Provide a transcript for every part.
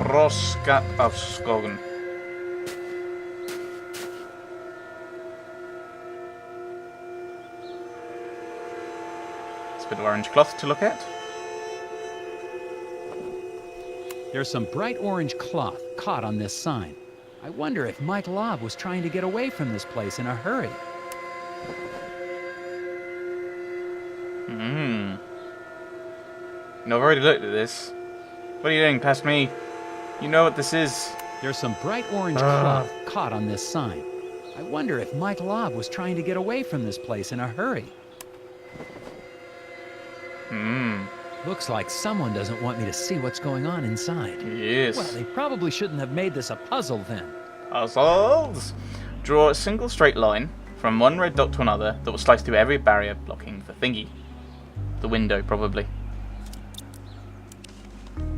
Roskat of Skogen. It's a bit of orange cloth to look at. There's some bright orange cloth caught on this sign. I wonder if Mike Lobb was trying to get away from this place in a hurry. No, I've already looked at this. What are you doing past me? You know what this is. There's some bright orange cloth caught on this sign. I wonder if Mike Lobb was trying to get away from this place in a hurry. Looks like someone doesn't want me to see what's going on inside. Yes. Well, they probably shouldn't have made this a puzzle then. Puzzles! Draw a single straight line from one red dot to another that will slice through every barrier blocking the thingy. The window, probably.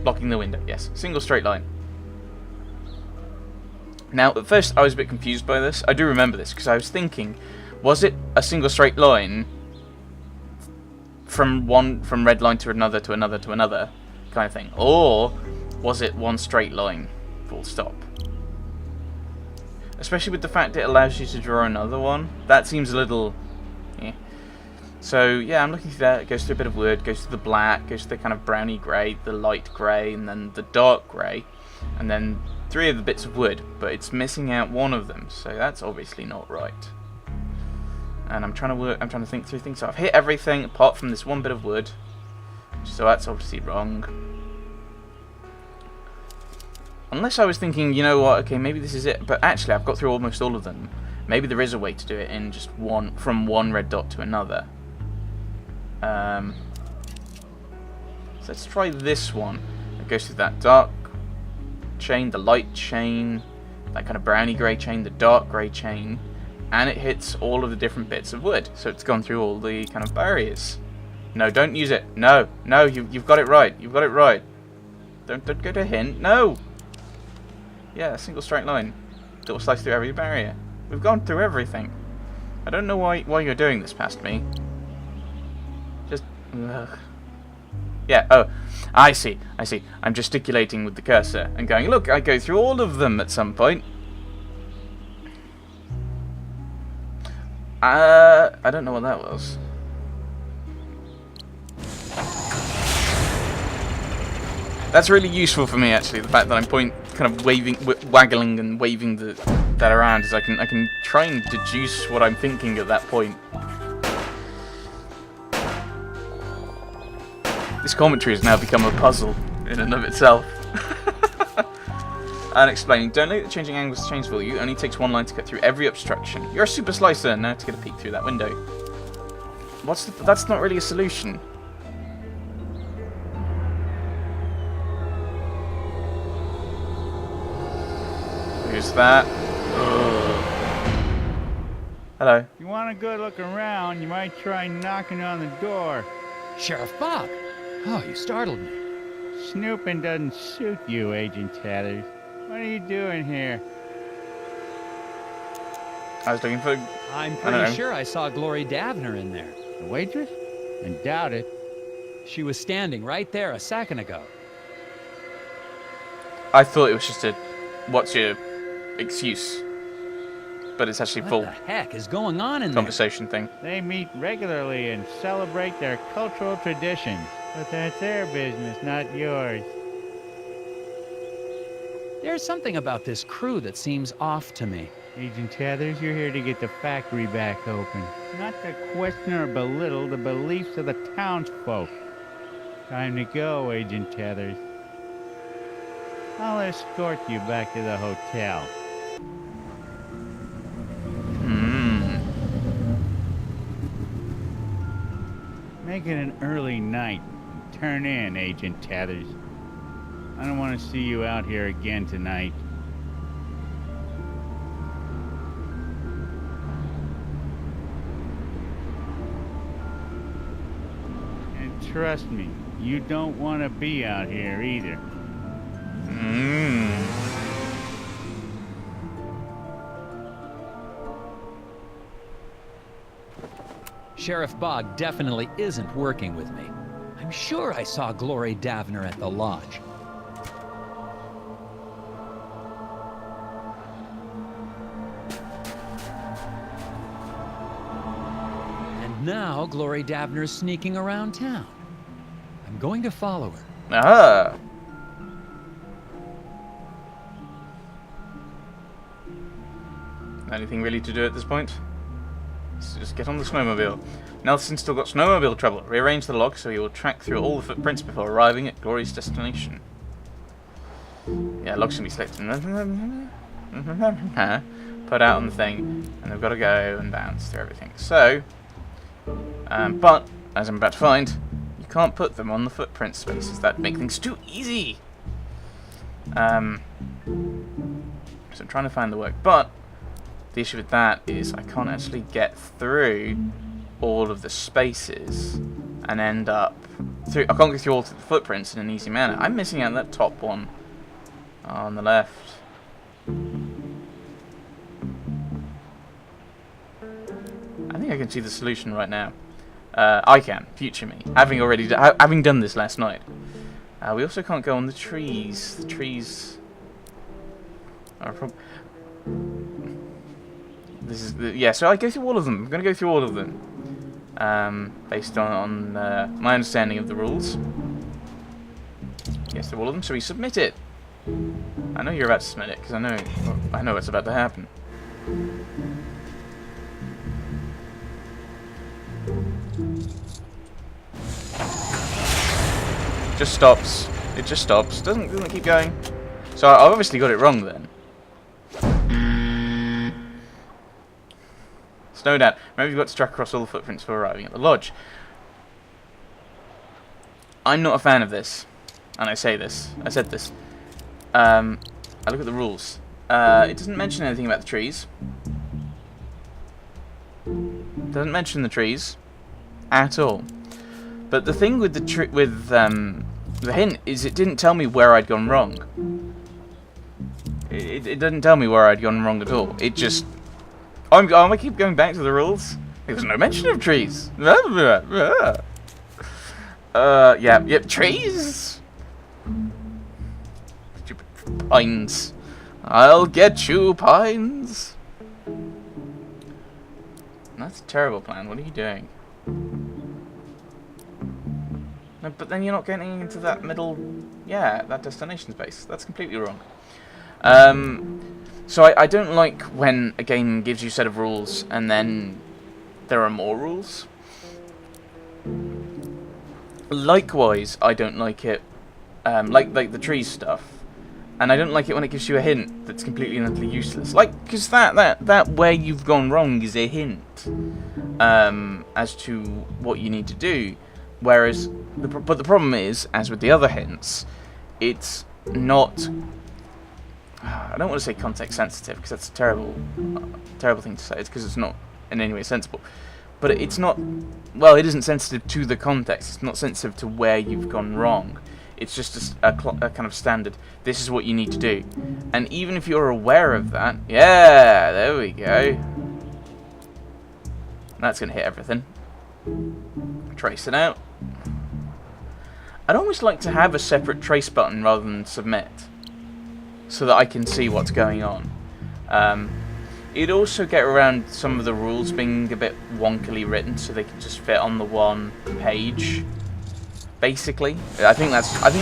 Blocking the window, yes. Single straight line. Now, at first I was a bit confused by this. I do remember this, because I was thinking, was it a single straight line from red line to another to another to another kind of thing? Or was it one straight line, full stop? Especially with the fact it allows you to draw another one. That seems a little... yeah. So, yeah, I'm looking through that. It goes through a bit of wood, goes to the black, goes to the kind of browny grey, the light grey, and then the dark grey. And then 3 of the bits of wood, but it's missing out one of them, so that's obviously not right. And I'm trying to think through things. So I've hit everything apart from this one bit of wood, so that's obviously wrong. Unless I was thinking, you know what, okay, maybe this is it, but actually I've got through almost all of them. Maybe there is a way to do it in just from one red dot to another. So let's try this one. It goes through that dark chain, the light chain, that kind of browny grey chain, the dark grey chain, and it hits all of the different bits of wood. So it's gone through all the kind of barriers. No, don't use it. No, you've got it right. You've got it right. Don't go to hint. No. Yeah, a single straight line that will slice through every barrier. We've gone through everything. I don't know why you're doing this past me. Just... ugh. Yeah, oh, I see. I'm gesticulating with the cursor and going, look, I go through all of them at some point. I don't know what that was. That's really useful for me, actually, the fact that I'm kind of waggling and waving that around, is I can try and deduce what I'm thinking at that point. This commentary has now become a puzzle in and of itself. And explaining, don't let the changing angles change for you. It only takes one line to cut through every obstruction. You're a super slicer now to get a peek through that window. That's not really a solution. Who's that? Hello. If you want a good look around, you might try knocking on the door. Sheriff Bob! Oh, you startled me. Snooping doesn't suit you, Agent Tatters. What are you doing here? I was looking for... I'm pretty sure I saw Glory Davner in there. The waitress? I doubt it. She was standing right there a second ago. I thought it was just a... what's your excuse? But it's actually full What the heck is going on in conversation thing. They meet regularly and celebrate their cultural traditions. But that's their business, not yours. There's something about this crew that seems off to me. Agent Tathers, you're here to get the factory back open. Not to question or belittle the beliefs of the townsfolk. Time to go, Agent Tathers. I'll escort you back to the hotel. Make it an early night. Turn in, Agent Tathers. I don't want to see you out here again tonight. And trust me, you don't want to be out here either. Sheriff Bog definitely isn't working with me. I'm sure I saw Glory Davner at the lodge. Now Glory Davner's sneaking around town. I'm going to follow her. Ah. Anything really to do at this point? Let's just get on the snowmobile. Nelson's still got snowmobile trouble. Rearrange the log so he will track through all the footprints before arriving at Glory's destination. Yeah, log's gonna be selected. Put out on the thing, and they've got to go and bounce through everything. So, but as I'm about to find, you can't put them on the footprint spaces. That make things too easy. So I'm trying to find the work, but the issue with that is I can't actually get through all of the spaces and end up through. I can't go through all of the footprints in an easy manner. I'm missing out that top one on the left. I think I can see the solution right now. I can, future me, having done this last night. We also can't go on the trees. The trees are this is yeah. So I go through all of them. I'm going to go through all of them, based on my understanding of the rules. Yes, through all of them. So we submit it. I know you're about to submit it because I know what's about to happen. Just stops. It just stops. Doesn't keep going. So I obviously got it wrong then. Snowed out. Remember, you've got to track across all the footprints before arriving at the lodge. I'm not a fan of this, and I said this. I look at the rules. It doesn't mention anything about the trees. Doesn't mention the trees at all. But the thing with the hint is it didn't tell me where I'd gone wrong. It didn't tell me where I'd gone wrong at all. It just... I keep going back to the rules. There was no mention of trees. Yep, trees. Stupid pines. I'll get you, pines. That's a terrible plan. What are you doing? No, but then you're not getting into that middle, that destination space. That's completely wrong. So I don't like when a game gives you a set of rules and then there are more rules. Likewise, I don't like it, like the trees stuff, and I don't like it when it gives you a hint that's completely and utterly useless. Like, because that where you've gone wrong is a hint, as to what you need to do. Whereas, but the problem is, as with the other hints, it's not. I don't want to say context sensitive because that's a terrible thing to say. It's because it's not in any way sensible. But it's not. Well, it isn't sensitive to the context. It's not sensitive to where you've gone wrong. It's just a kind of standard. This is what you need to do. And even if you're aware of that, yeah, there we go. That's gonna hit everything. Trace it out. I'd almost like to have a separate trace button rather than submit, so that I can see what's going on. It'd also get around some of the rules being a bit wonkily written, so they can just fit on the one page. Basically, I think that's part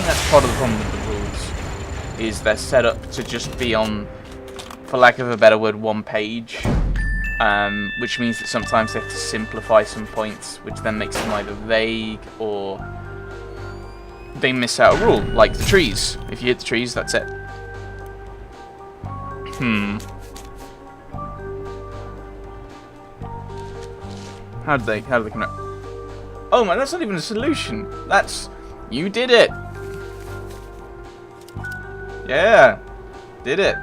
of the problem with the rules, is they're set up to just be on, for lack of a better word, one page. Which means that sometimes they have to simplify some points, which then makes them either vague or they miss out a rule, like the trees. If you hit the trees, that's it. How did they come out? Oh man, that's not even a solution. That's... You did it! Yeah! Did it.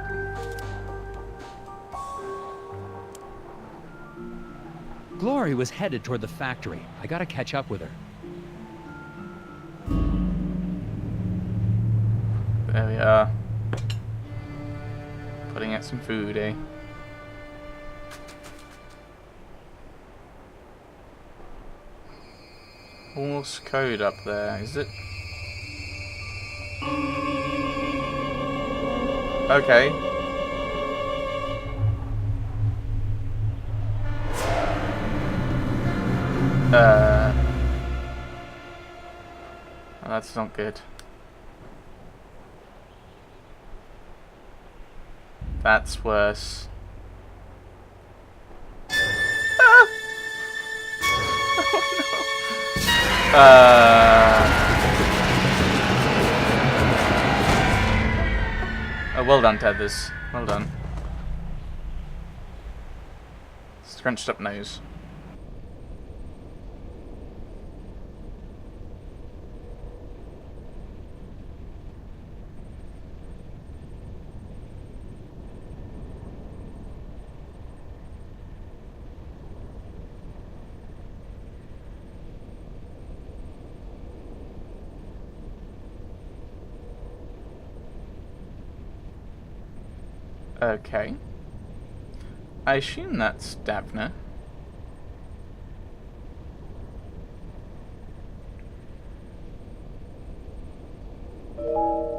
Glory was headed toward the factory. I gotta catch up with her. There we are. Putting out some food, eh? Morse code up there, is it? Okay. Oh, that's not good. That's worse. Ah! Oh, well done, Tethers. Well done. Scrunched up nose. Okay. I assume that's Davner.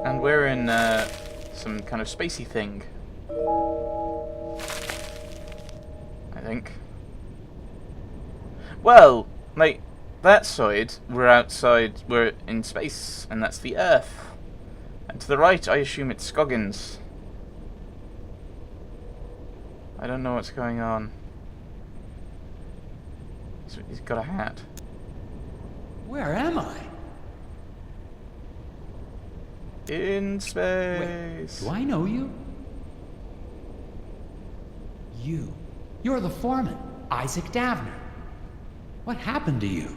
And we're in some kind of spacey thing. I think. Well, mate, that side, we're outside, we're in space, and that's the Earth. And to the right, I assume it's Scoggins. I don't know what's going on. He's got a hat. Where am I? In space. Do I know you? You're the foreman, Isaac Davner. What happened to you?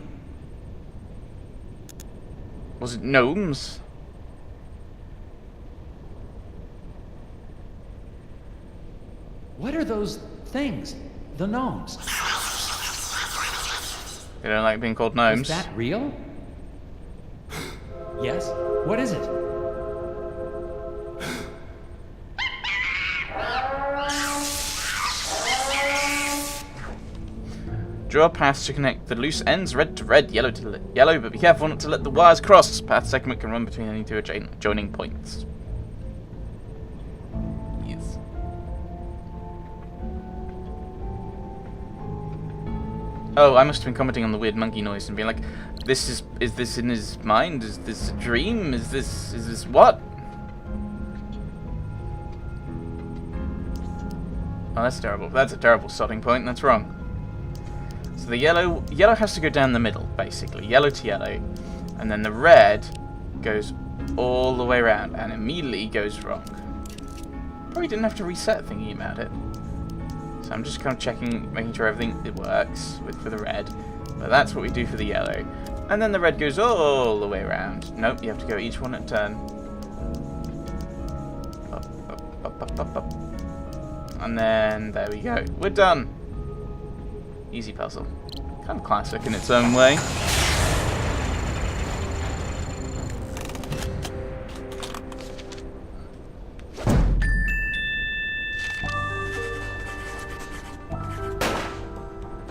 Was it gnomes? What are those things? The gnomes. They don't like being called gnomes. Is that real? Yes? What is it? Draw paths to connect the loose ends, red to red, yellow to yellow, but be careful not to let the wires cross. Path segment can run between any two adjoining points. Yes. Oh, I must have been commenting on the weird monkey noise and being like, is this in his mind? Is this a dream? Is this what? Oh, that's terrible. That's a terrible starting point. That's wrong. So the yellow has to go down the middle, basically. Yellow to yellow. And then the red goes all the way around and immediately goes wrong. Probably didn't have to reset thinking about it. So I'm just kind of checking, making sure everything works for the red. But that's what we do for the yellow. And then the red goes all the way around. Nope, you have to go each one at a turn. Up. And then there we go. We're done. Easy puzzle. Kind of classic in its own way.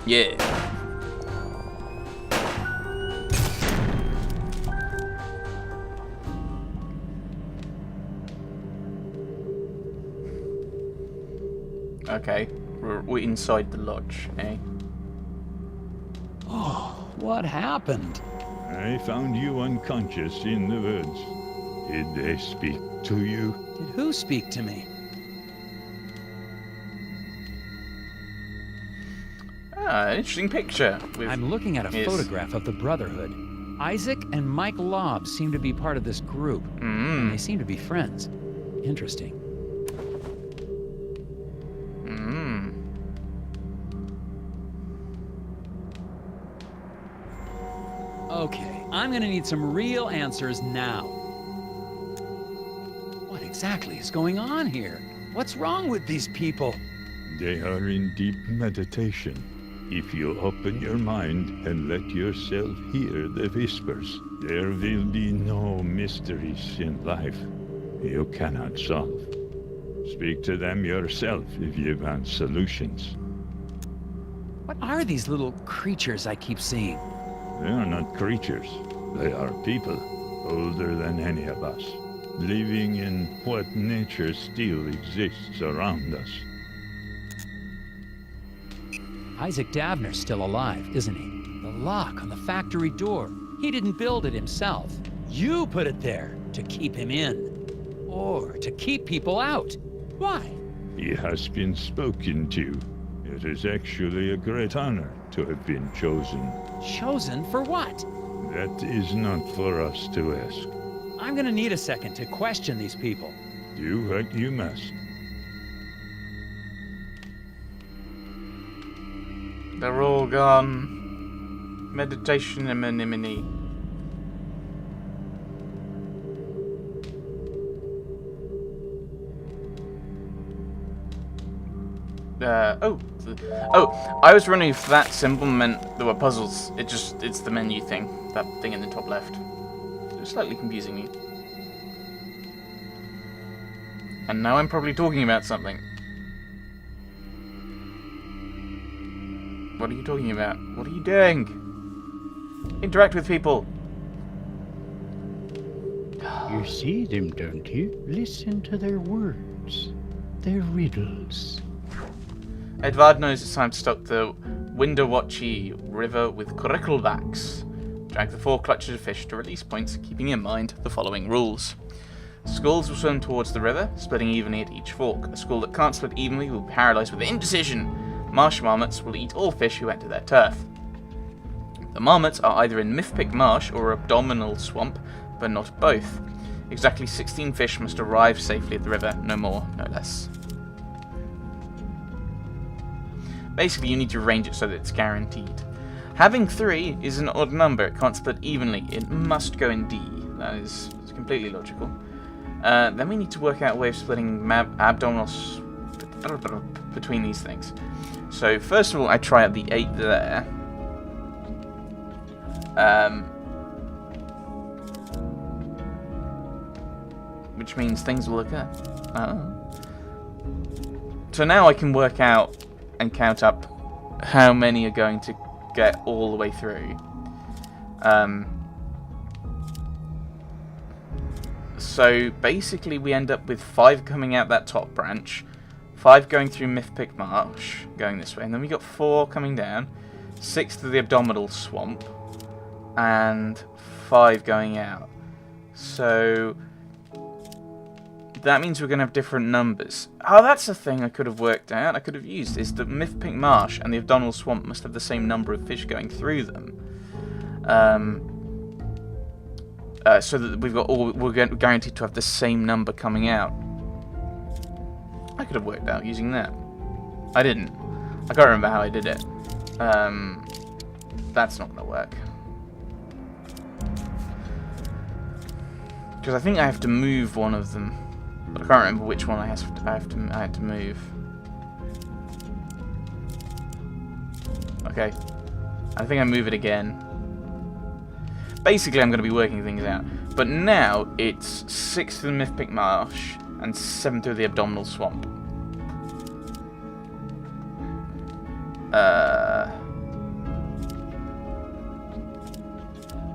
Yeah. Okay, we're inside the lodge, eh? Oh, what happened? I found you unconscious in the woods. Did they speak to you? Did who speak to me? Ah, interesting picture. I'm looking at a photograph of the Brotherhood. Isaac and Mike Lobb seem to be part of this group. And they seem to be friends. Interesting. Okay, I'm gonna need some real answers now. What exactly is going on here? What's wrong with these people? They are in deep meditation. If you open your mind and let yourself hear the whispers, there will be no mysteries in life you cannot solve. Speak to them yourself if you want solutions. What are these little creatures I keep seeing? They are not creatures. They are people, older than any of us, living in what nature still exists around us. Isaac Davner's still alive, isn't he? The lock on the factory door. He didn't build it himself. You put it there to keep him in. Or to keep people out. Why? He has been spoken to. It is actually a great honor to have been chosen. Chosen for what? That is not for us to ask. I'm gonna need a second to question these people. Do what you must. They're all gone. Meditation anemone. I was wondering if that symbol meant there were puzzles. It's the menu thing. That thing in the top left. It's slightly confusing me. And now I'm probably talking about something. What are you talking about? What are you doing? Interact with people. You see them, don't you? Listen to their words. Their riddles. Edvard knows it's time to stop the Windowatchy River with cricklebacks. Drag the 4 clutches of fish to release points, keeping in mind the following rules. Skulls will swim towards the river, splitting evenly at each fork. A skull that can't split evenly will be paralysed with indecision. Marsh marmots will eat all fish who enter their turf. The marmots are either in Mythpick Marsh or Abdominal Swamp, but not both. Exactly 16 fish must arrive safely at the river, no more, no less. Basically, you need to arrange it so that it's guaranteed. Having 3 is an odd number. It can't split evenly. It must go in D. That is completely logical. Then we need to work out a way of splitting abdominals between these things. So first of all, I try out the 8 there. Which means things will occur. So now I can work out and count up how many are going to get all the way through. So basically we end up with 5 coming out that top branch, 5 going through Mythpick Marsh, going this way, and then we got 4 coming down, 6 to the Abdominal Swamp, and 5 going out. So that means we're going to have different numbers. Oh, that's a thing I could have worked out, I could have used, is that Mythpick Marsh and the Abdominal Swamp must have the same number of fish going through them. So that we're guaranteed to have the same number coming out. I could have worked out using that. I didn't. I can't remember how I did it. That's not going to work. Because I think I have to move one of them. But I can't remember which one I had to move. Okay. I think I move it again. Basically, I'm going to be working things out. But now, it's 6 through the Mythpick Marsh and 7 through the Abdominal Swamp.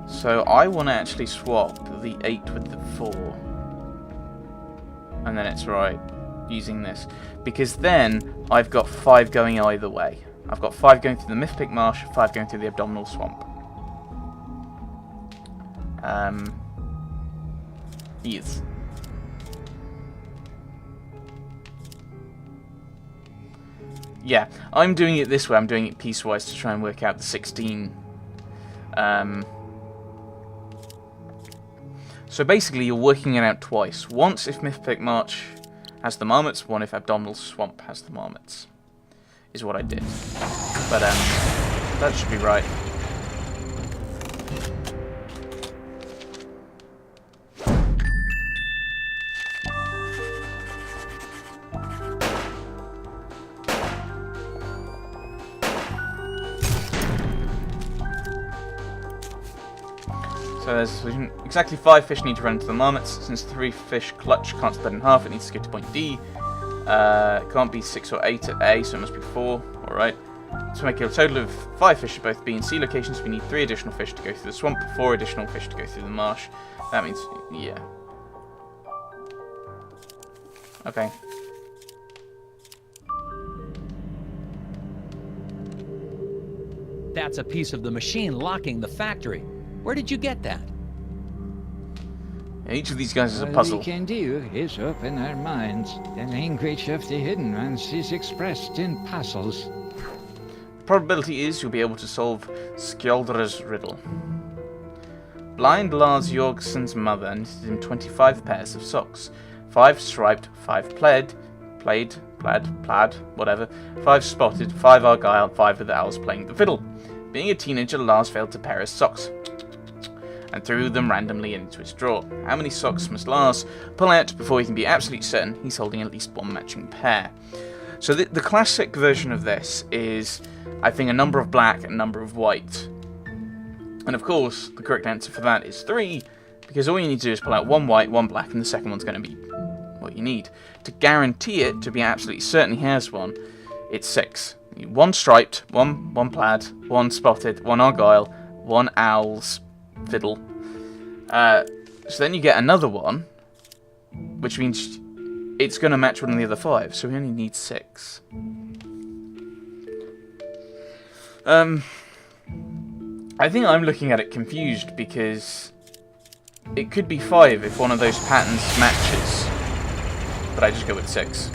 So I want to actually swap the 8 with the 4. And then it's right, using this. Because then, I've got 5 going either way. I've got 5 going through the Mythpick Marsh, 5 going through the Abdominal Swamp. Yes. Yeah, I'm doing it this way. I'm doing it piecewise to try and work out the 16. So basically, you're working it out twice. Once if Mythpick Marsh has the marmots, one if Abdominal Swamp has the marmots. Is what I did. But that should be right. So there's a solution. Exactly 5 fish need to run into the marmots. Since 3 fish clutch can't split in half, it needs to get to point D. It can't be 6 or 8 at A, so it must be 4. Alright. To make a total of 5 fish at both B and C locations, we need 3 additional fish to go through the swamp, 4 additional fish to go through the marsh. That means, yeah. Okay. That's a piece of the machine locking the factory. Where did you get that? Each of these guys is a All puzzle. we can do is open our minds. The language of the hidden ones is expressed in puzzles. Probability is you'll be able to solve Skjoldra's riddle. Blind Lars Jorgensen's mother knitted him 25 pairs of socks. 5 striped, 5 plaid, whatever. 5 spotted, 5 argyle, 5 with owls playing the fiddle. Being a teenager, Lars failed to pair his socks and threw them randomly into his drawer. How many socks must Lars pull out before he can be absolutely certain he's holding at least one matching pair? So the classic version of this is, I think, a number of black and a number of white. And of course, the correct answer for that is 3, because all you need to do is pull out one white, one black, and the second one's going to be what you need. To guarantee it, to be absolutely certain he has one, it's 6. 1 striped, 1 plaid, 1 spotted, 1 argyle, 1 owl's fiddle. So then you get another one, which means it's going to match one of the other 5, so we only need 6. I think I'm looking at it confused, because it could be 5 if one of those patterns matches, but I just go with 6.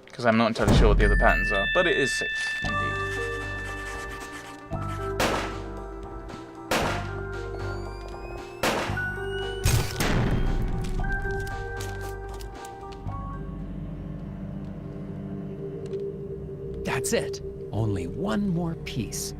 Because I'm not entirely sure what the other patterns are, but it is 6, indeed. That's it. Only one more piece.